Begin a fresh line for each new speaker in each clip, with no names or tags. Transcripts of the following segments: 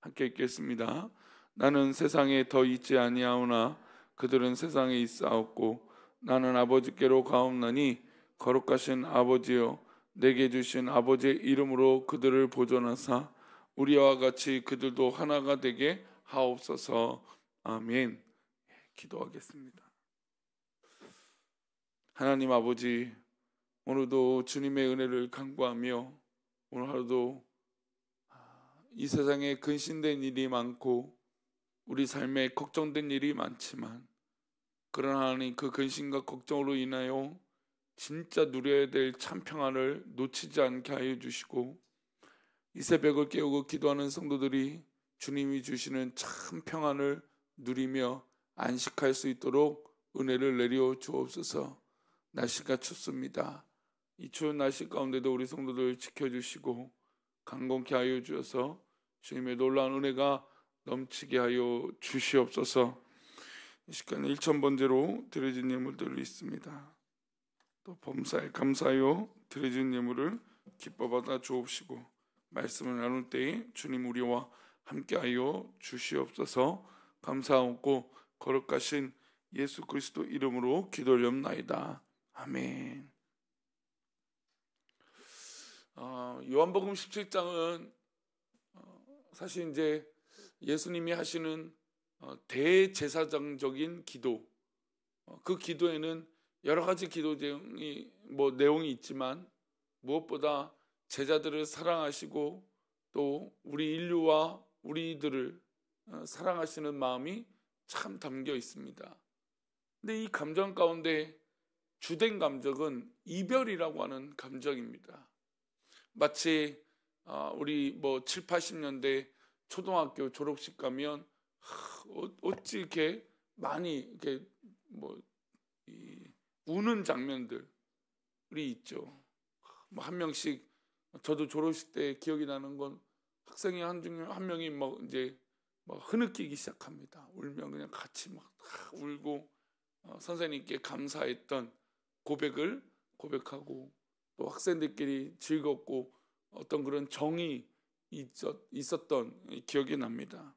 함께 읽겠습니다. 나는 세상에 더 있지 아니하오나 그들은 세상에 있사옵고 나는 아버지께로 가옵나니 거룩하신 아버지여 내게 주신 아버지의 이름으로 그들을 보존하사 우리와 같이 그들도 하나가 되게 하옵소서. 아멘. 기도하겠습니다. 하나님 아버지, 오늘도 주님의 은혜를 간구하며 오늘 하루도 이 세상에 근심된 일이 많고 우리 삶에 걱정된 일이 많지만, 그러나 하나님 그 근심과 걱정으로 인하여 진짜 누려야 될 참 평안을 놓치지 않게 하여 주시고, 이 새벽을 깨우고 기도하는 성도들이 주님이 주시는 참 평안을 누리며 안식할 수 있도록 은혜를 내려 주옵소서. 날씨가 춥습니다. 이 추운 날씨 가운데도 우리 성도들 지켜주시고 강건케 하여 주셔서 주님의 놀라운 은혜가 넘치게 하여 주시옵소서. 이 시간 1,000번째로 드려진 예물들이 있습니다. 또 범사에 감사하여 드려진 예물을 기뻐 받아 주옵시고 말씀을 나눌 때에 주님 우리와 함께하여 주시옵소서. 감사하고 거룩하신 예수 그리스도 이름으로 기도하옵나이다. 아멘. 요한복음 17장은 사실 이제 예수님이 하시는 대제사장적인 기도, 그 기도에는 여러 가지 기도 내용이 있지만 무엇보다 제자들을 사랑하시고 또 우리 인류와 우리들을 사랑하시는 마음이 참 담겨 있습니다. 근데 이 감정 가운데 주된 감정은 이별이라고 하는 감정입니다. 마치 우리 7, 80년대 초등학교 졸업식 가면 어찌 이렇게 많이 이렇게 우는 장면들이 있죠. 한 명씩, 저도 졸업식 때 기억이 나는 건 학생이 한 명이 이제 흐느끼기 시작합니다. 울면 그냥 같이 울고 선생님께 감사했던 고백을 고백하고, 또 학생들끼리 즐겁고 어떤 그런 정이 있었던 기억이 납니다.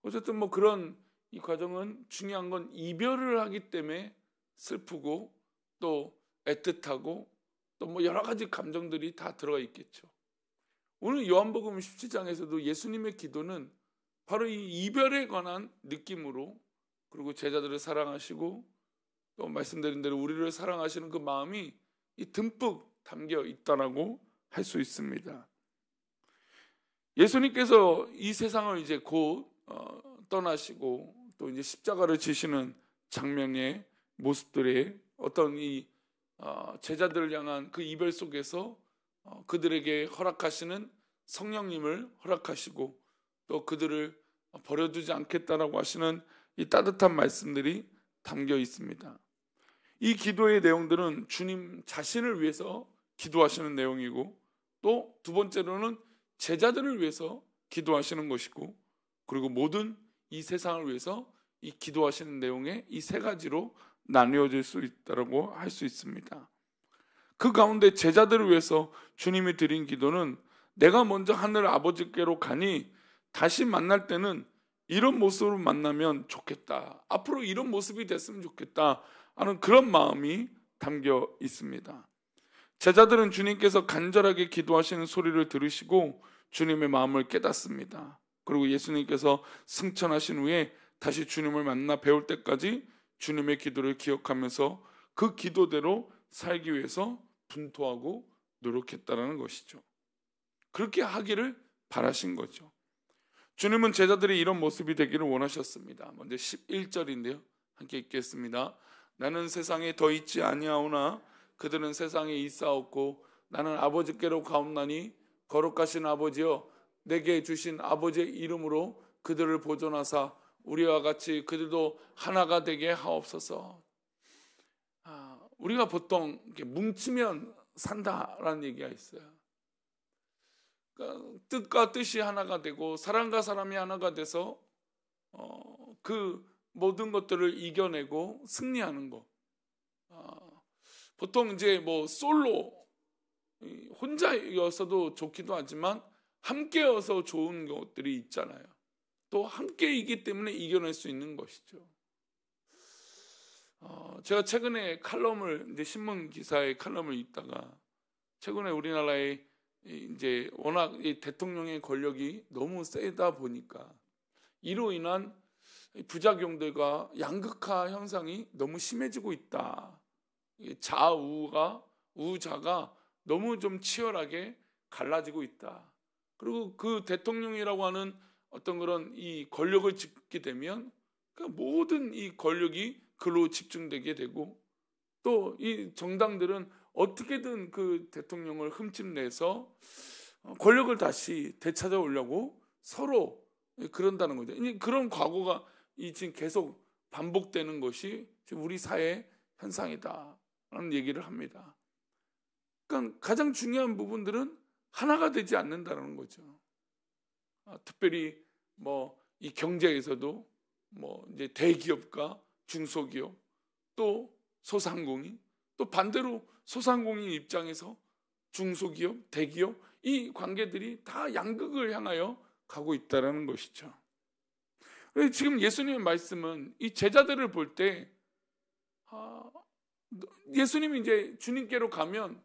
어쨌든 그런 이 과정은 중요한 건 이별을 하기 때문에 슬프고 또 애틋하고 또 여러 가지 감정들이 다 들어가 있겠죠. 오늘 요한복음 17장에서도 예수님의 기도는 바로 이 이별에 관한 느낌으로, 그리고 제자들을 사랑하시고 또 말씀드린 대로 우리를 사랑하시는 그 마음이 듬뿍 담겨 있다라고 할 수 있습니다. 예수님께서 이 세상을 이제 곧 떠나시고 또 이제 십자가를 지시는 장면의 모습들의 어떤 이 제자들을 향한 그 이별 속에서 그들에게 허락하시는 성령님을 허락하시고 또 그들을 버려두지 않겠다라고 하시는 이 따뜻한 말씀들이 담겨 있습니다. 이 기도의 내용들은 주님 자신을 위해서 기도하시는 내용이고, 또 두 번째로는 제자들을 위해서 기도하시는 것이고, 그리고 모든 이 세상을 위해서 이 기도하시는 내용의 이 세 가지로 나뉘어질 수 있다고 할 수 있습니다. 그 가운데 제자들을 위해서 주님이 드린 기도는 내가 먼저 하늘 아버지께로 가니 다시 만날 때는 이런 모습으로 만나면 좋겠다, 앞으로 이런 모습이 됐으면 좋겠다 하는 그런 마음이 담겨 있습니다. 제자들은 주님께서 간절하게 기도하시는 소리를 들으시고 주님의 마음을 깨닫습니다. 그리고 예수님께서 승천하신 후에 다시 주님을 만나 배울 때까지 주님의 기도를 기억하면서 그 기도대로 살기 위해서 분투하고 노력했다라는 것이죠. 그렇게 하기를 바라신 거죠. 주님은 제자들이 이런 모습이 되기를 원하셨습니다. 먼저 11절인데요. 함께 읽겠습니다. 나는 세상에 더 있지 아니하오나 그들은 세상에 있사옵고 나는 아버지께로 가옵나니 거룩하신 아버지여 내게 주신 아버지의 이름으로 그들을 보존하사 우리와 같이 그들도 하나가 되게 하옵소서. 우리가 보통 이렇게 뭉치면 산다라는 얘기가 있어요. 그러니까 뜻과 뜻이 하나가 되고 사람과 사람이 하나가 돼서 그 모든 것들을 이겨내고 승리하는 것. 보통 이제 솔로 혼자여서도 좋기도 하지만 함께여서 좋은 것들이 있잖아요. 또 함께이기 때문에 이겨낼 수 있는 것이죠. 제가 최근에 칼럼을 이제 신문 기사의 칼럼을 읽다가 최근에 우리나라에 이제 워낙 이 대통령의 권력이 너무 세다 보니까 이로 인한 부작용들과 양극화 현상이 너무 심해지고 있다. 우자가 너무 좀 치열하게 갈라지고 있다. 그리고 그 대통령이라고 하는 어떤 그런 이 권력을 쥐게 되면 그 모든 이 권력이 그로 집중되게 되고 또 이 정당들은 어떻게든 그 대통령을 흠집내서 권력을 다시 되찾아오려고 서로 그런다는 거죠. 그런 과거가 지금 계속 반복되는 것이 지금 우리 사회 현상이다라는 얘기를 합니다. 그러니까 가장 중요한 부분들은 하나가 되지 않는다는 거죠. 특별히 뭐 이 경제에서도 뭐 이제 대기업과 중소기업 또 소상공인 또 반대로 소상공인 입장에서 중소기업, 대기업 이 관계들이 다 양극을 향하여 가고 있다는 것이죠. 지금 예수님의 말씀은 이 제자들을 볼 때 예수님이 이제 주님께로 가면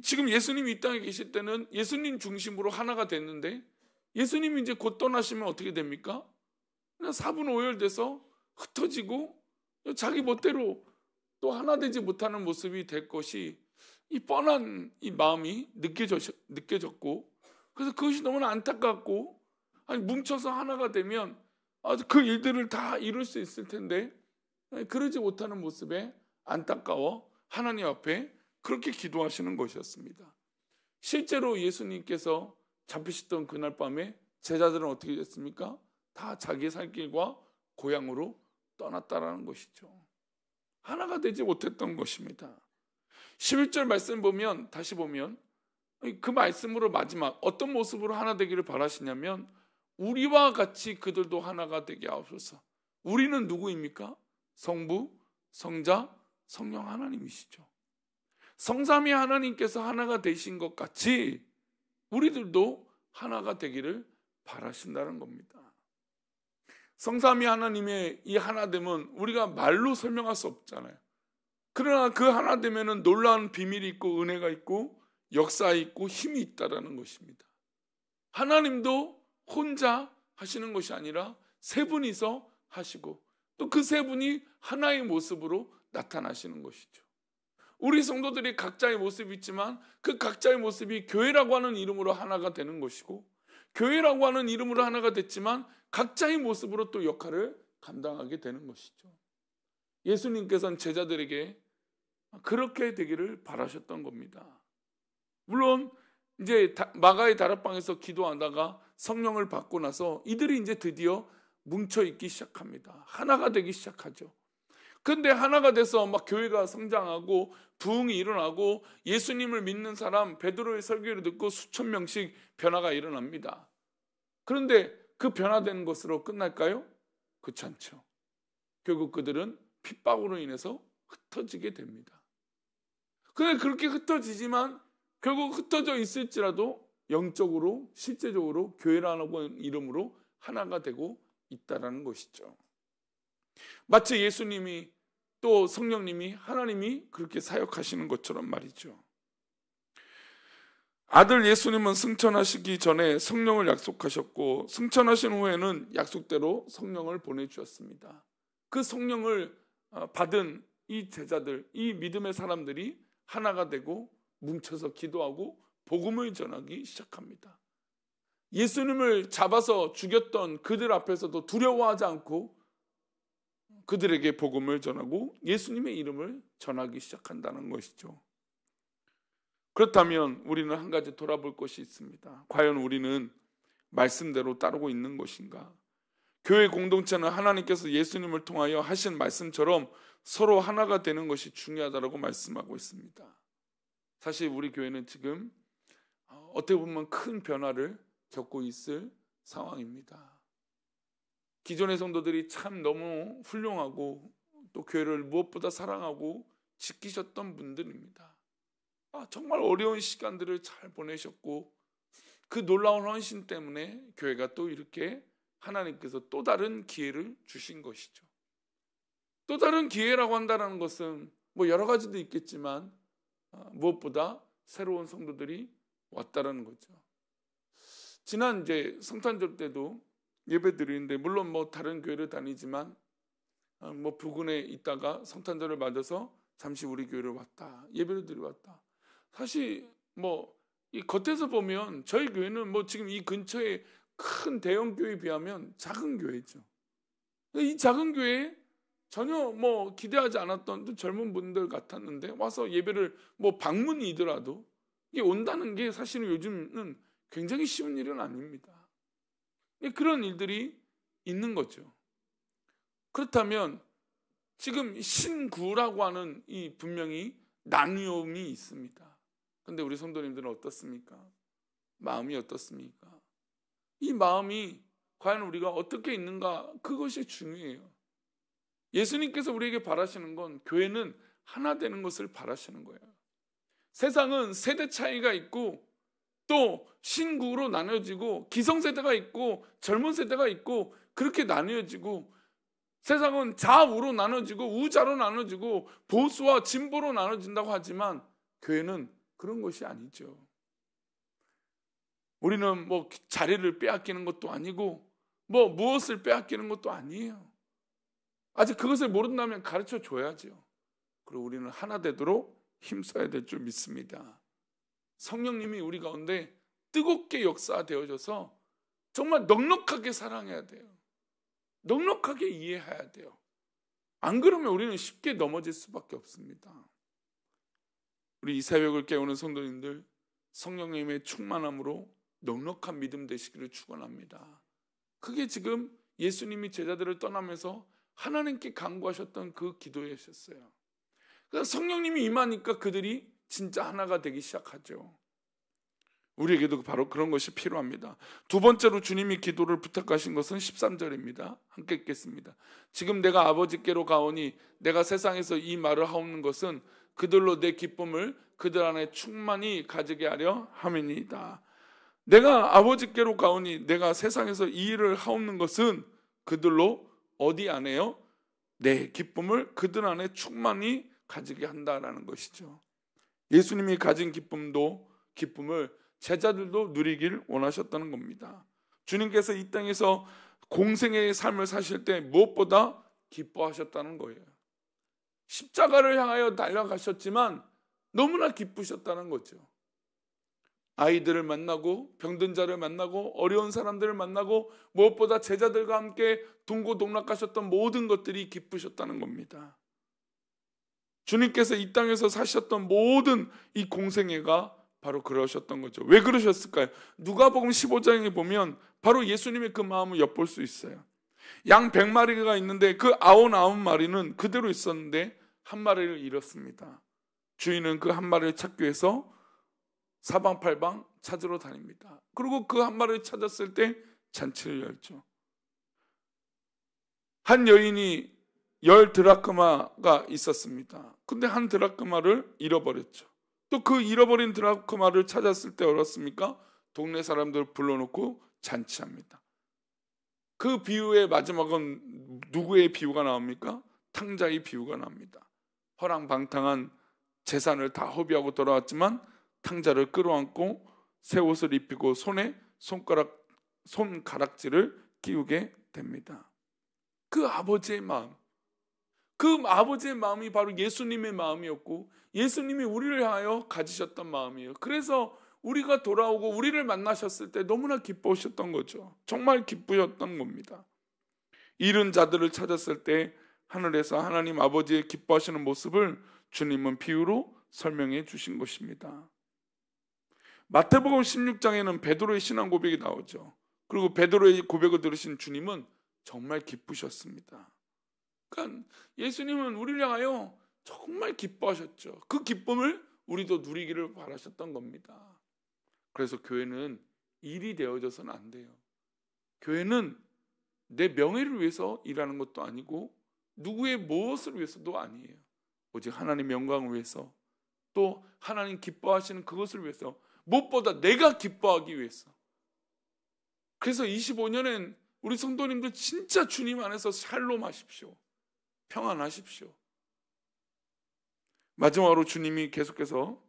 지금 예수님이 이 땅에 계실 때는 예수님 중심으로 하나가 됐는데 예수님이 이제 곧 떠나시면 어떻게 됩니까? 그냥 사분오열돼서 흩어지고 자기 멋대로 또 하나 되지 못하는 모습이 될 것이 이 뻔한 이 마음이 느껴졌고 그래서 그것이 너무나 안타깝고 뭉쳐서 하나가 되면 그 일들을 다 이룰 수 있을 텐데 그러지 못하는 모습에 안타까워 하나님 앞에 그렇게 기도하시는 것이었습니다. 실제로 예수님께서 잡히셨던 그날 밤에 제자들은 어떻게 됐습니까? 다 자기 살 길과 고향으로 떠났다라는 것이죠. 하나가 되지 못했던 것입니다. 11절 말씀 보면 다시 보면 그 말씀으로 마지막 어떤 모습으로 하나 되기를 바라시냐면 우리와 같이 그들도 하나가 되게 하옵소서. 우리는 누구입니까? 성부, 성자, 성령 하나님이시죠. 성삼위 하나님께서 하나가 되신 것 같이 우리들도 하나가 되기를 바라신다는 겁니다. 성삼위 하나님의 이 하나됨은 우리가 말로 설명할 수 없잖아요. 그러나 그 하나됨에는 놀라운 비밀이 있고 은혜가 있고 역사 있고 힘이 있다라는 것입니다. 하나님도 혼자 하시는 것이 아니라 세 분이서 하시고 또 그 세 분이 하나의 모습으로 나타나시는 것이죠. 우리 성도들이 각자의 모습이 있지만 그 각자의 모습이 교회라고 하는 이름으로 하나가 되는 것이고 교회라고 하는 이름으로 하나가 됐지만 각자의 모습으로 또 역할을 감당하게 되는 것이죠. 예수님께서는 제자들에게 그렇게 되기를 바라셨던 겁니다. 물론 이제 마가의 다락방에서 기도하다가 성령을 받고 나서 이들이 이제 드디어 뭉쳐 있기 시작합니다. 하나가 되기 시작하죠. 그런데 하나가 돼서 막 교회가 성장하고 부흥이 일어나고 예수님을 믿는 사람 베드로의 설교를 듣고 수천 명씩 변화가 일어납니다. 그런데 그 변화된 것으로 끝날까요? 그렇지 않죠. 결국 그들은 핍박으로 인해서 흩어지게 됩니다. 그런데 그렇게 흩어지지만 결국 흩어져 있을지라도 영적으로 실제적으로 교회라는 이름으로 하나가 되고 있다는 것이죠. 마치 예수님이 또 성령님이 하나님이 그렇게 사역하시는 것처럼 말이죠. 아들 예수님은 승천하시기 전에 성령을 약속하셨고 승천하신 후에는 약속대로 성령을 보내주셨습니다. 그 성령을 받은 이 제자들, 이 믿음의 사람들이 하나가 되고 뭉쳐서 기도하고 복음을 전하기 시작합니다. 예수님을 잡아서 죽였던 그들 앞에서도 두려워하지 않고 그들에게 복음을 전하고 예수님의 이름을 전하기 시작한다는 것이죠. 그렇다면 우리는 한 가지 돌아볼 것이 있습니다. 과연 우리는 말씀대로 따르고 있는 것인가? 교회 공동체는 하나님께서 예수님을 통하여 하신 말씀처럼 서로 하나가 되는 것이 중요하다고 말씀하고 있습니다. 사실 우리 교회는 지금 어떻게 보면 큰 변화를 겪고 있을 상황입니다. 기존의 성도들이 참 너무 훌륭하고 또 교회를 무엇보다 사랑하고 지키셨던 분들입니다. 정말 어려운 시간들을 잘 보내셨고 그 놀라운 헌신 때문에 교회가 또 이렇게 하나님께서 또 다른 기회를 주신 것이죠. 또 다른 기회라고 한다는 것은 뭐 여러 가지도 있겠지만 무엇보다 새로운 성도들이 왔다라는 거죠. 지난 이제 성탄절 때도 예배 드리는데, 물론 뭐 다른 교회를 다니지만 뭐 부근에 있다가 성탄절을 맞아서 잠시 우리 교회를 왔다, 예배를 드리러 왔다. 사실 뭐 이 겉에서 보면 저희 교회는 뭐 지금 이 근처에 큰 대형 교회에 비하면 작은 교회죠. 이 작은 교회에 전혀 뭐 기대하지 않았던 또 젊은 분들 같았는데 와서 예배를 뭐 방문이더라도 이게 온다는 게 사실은 요즘은 굉장히 쉬운 일은 아닙니다. 그런 일들이 있는 거죠. 그렇다면 지금 신구라고 하는 이 분명히 나뉘음이 있습니다. 그런데 우리 성도님들은 어떻습니까? 마음이 어떻습니까? 이 마음이 과연 우리가 어떻게 있는가, 그것이 중요해요. 예수님께서 우리에게 바라시는 건 교회는 하나 되는 것을 바라시는 거예요. 세상은 세대 차이가 있고 또 신구로 나눠지고 기성세대가 있고 젊은 세대가 있고 그렇게 나뉘어지고, 세상은 좌우로 나눠지고 우자로 나눠지고 보수와 진보로 나눠진다고 하지만 교회는 그런 것이 아니죠. 우리는 뭐 자리를 빼앗기는 것도 아니고 뭐 무엇을 빼앗기는 것도 아니에요. 아직 그것을 모른다면 가르쳐 줘야죠. 그리고 우리는 하나 되도록 힘써야 될 줄 믿습니다. 성령님이 우리 가운데 뜨겁게 역사되어져서 정말 넉넉하게 사랑해야 돼요. 넉넉하게 이해해야 돼요. 안 그러면 우리는 쉽게 넘어질 수밖에 없습니다. 우리 이 새벽을 깨우는 성도님들, 성령님의 충만함으로 넉넉한 믿음 되시기를 축원합니다. 그게 지금 예수님이 제자들을 떠나면서 하나님께 간구하셨던 그 기도였었어요. 그래서 성령님이 임하니까 그들이 진짜 하나가 되기 시작하죠. 우리에게도 바로 그런 것이 필요합니다. 두 번째로 주님이 기도를 부탁하신 것은 13절입니다. 함께 읽겠습니다. 지금 내가 아버지께로 가오니 내가 세상에서 이 말을 하옵는 것은 그들로 내 기쁨을 그들 안에 충만히 가지게 하려 함이니이다. 내가 아버지께로 가오니 내가 세상에서 이 일을 하옵는 것은 그들로 어디 안에요? 내 기쁨을 그들 안에 충만히 가지게 한다라는 것이죠. 예수님이 가진 기쁨을 제자들도 누리길 원하셨다는 겁니다. 주님께서 이 땅에서 공생애의 삶을 사실 때 무엇보다 기뻐하셨다는 거예요. 십자가를 향하여 달려가셨지만 너무나 기쁘셨다는 거죠. 아이들을 만나고 병든 자를 만나고 어려운 사람들을 만나고 무엇보다 제자들과 함께 동고동락하셨던 모든 것들이 기쁘셨다는 겁니다. 주님께서 이 땅에서 사셨던 모든 이 공생애가 바로 그러셨던 거죠. 왜 그러셨을까요? 누가복음 15장에 보면 바로 예수님의 그 마음을 엿볼 수 있어요. 양 100마리가 있는데 그 99마리는 그대로 있었는데 한 마리를 잃었습니다. 주인은 그 한 마리를 찾기 위해서 사방팔방 찾으러 다닙니다. 그리고 그 한 마리를 찾았을 때 잔치를 열죠. 한 여인이 10드라크마가 있었습니다. 근데 한 드라크마를 잃어버렸죠. 또 그 잃어버린 드라크마를 찾았을 때 어떻습니까? 동네 사람들 불러놓고 잔치합니다. 그 비유의 마지막은 누구의 비유가 나옵니까? 탕자의 비유가 나옵니다. 허랑방탕한 재산을 다 허비하고 돌아왔지만 탕자를 끌어안고 새 옷을 입히고 손에 손가락질을 끼우게 됩니다. 그 아버지의 마음, 그 아버지의 마음이 바로 예수님의 마음이었고 예수님이 우리를 향하여 가지셨던 마음이에요. 그래서 우리가 돌아오고 우리를 만나셨을 때 너무나 기뻐하셨던 거죠. 정말 기쁘셨던 겁니다. 잃은 자들을 찾았을 때 하늘에서 하나님 아버지의 기뻐하시는 모습을 주님은 비유로 설명해 주신 것입니다. 마태복음 16장에는 베드로의 신앙 고백이 나오죠. 그리고 베드로의 고백을 들으신 주님은 정말 기쁘셨습니다. 그러니까 예수님은 우리를 향하여 정말 기뻐하셨죠. 그 기쁨을 우리도 누리기를 바라셨던 겁니다. 그래서 교회는 일이 되어져서는 안 돼요. 교회는 내 명예를 위해서 일하는 것도 아니고 누구의 무엇을 위해서도 아니에요. 오직 하나님의 영광을 위해서, 또 하나님 기뻐하시는 그것을 위해서, 무엇보다 내가 기뻐하기 위해서, 그래서 25년엔 우리 성도님들 진짜 주님 안에서 샬롬하십시오. 평안하십시오. 마지막으로 주님이 계속해서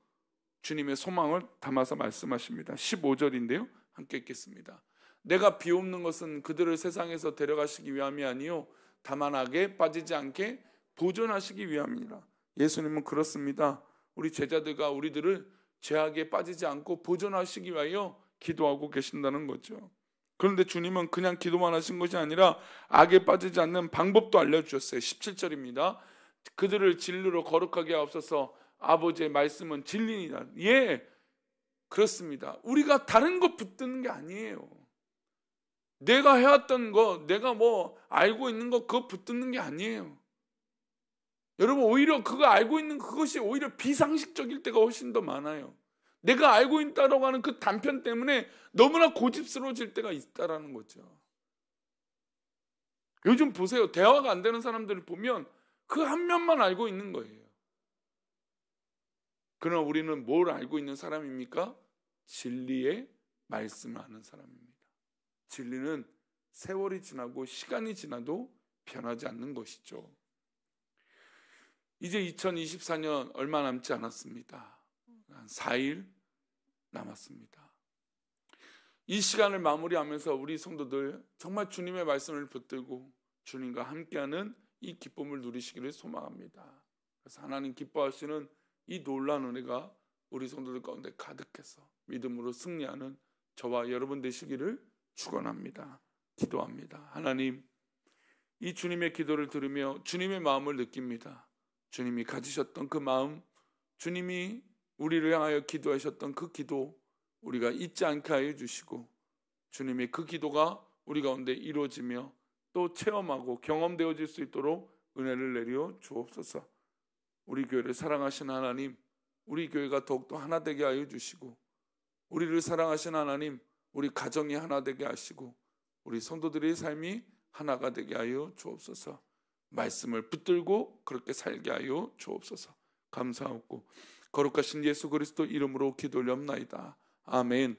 주님의 소망을 담아서 말씀하십니다. 15절인데요. 함께 읽겠습니다. 내가 비옵는 것은 그들을 세상에서 데려가시기 위함이 아니요 다만 악에 빠지지 않게 보존하시기 위함이니라. 예수님은 그렇습니다. 우리 제자들과 우리들을 죄악에 빠지지 않고 보존하시기 위하여 기도하고 계신다는 거죠. 그런데 주님은 그냥 기도만 하신 것이 아니라 악에 빠지지 않는 방법도 알려주셨어요. 17절입니다. 그들을 진리로 거룩하게 하옵소서. 아버지의 말씀은 진리니라. 예, 그렇습니다. 우리가 다른 것 붙드는 게 아니에요. 내가 해왔던 거, 내가 뭐 알고 있는 거 그거 붙드는 게 아니에요. 여러분, 오히려 그거 알고 있는 그것이 오히려 비상식적일 때가 훨씬 더 많아요. 내가 알고 있다라고 하는 그 단편 때문에 너무나 고집스러워질 때가 있다라는 거죠. 요즘 보세요. 대화가 안 되는 사람들을 보면 그 한 면만 알고 있는 거예요. 그러나 우리는 뭘 알고 있는 사람입니까? 진리의 말씀을 아는 사람입니다. 진리는 세월이 지나고 시간이 지나도 변하지 않는 것이죠. 이제 2024년 얼마 남지 않았습니다. 한 4일 남았습니다. 이 시간을 마무리하면서 우리 성도들 정말 주님의 말씀을 붙들고 주님과 함께하는 이 기쁨을 누리시기를 소망합니다. 그래서 하나님 기뻐하시는 이 놀라운 은혜가 우리 성도들 가운데 가득해서 믿음으로 승리하는 저와 여러분 되시기를 축원합니다. 기도합니다. 하나님, 이 주님의 기도를 들으며 주님의 마음을 느낍니다. 주님이 가지셨던 그 마음, 주님이 우리를 향하여 기도하셨던 그 기도 우리가 잊지 않게 하여 주시고 주님의 그 기도가 우리 가운데 이루어지며 또 체험하고 경험되어질 수 있도록 은혜를 내려 주옵소서. 우리 교회를 사랑하시는 하나님, 우리 교회가 더욱더 하나 되게 하여 주시고 우리를 사랑하시는 하나님, 우리 가정이 하나 되게 하시고 우리 성도들의 삶이 하나가 되게 하여 주옵소서. 말씀을 붙들고 그렇게 살게 하여 주옵소서. 감사하고 거룩하신 예수 그리스도 이름으로 기도 올려옵나이다. 아멘.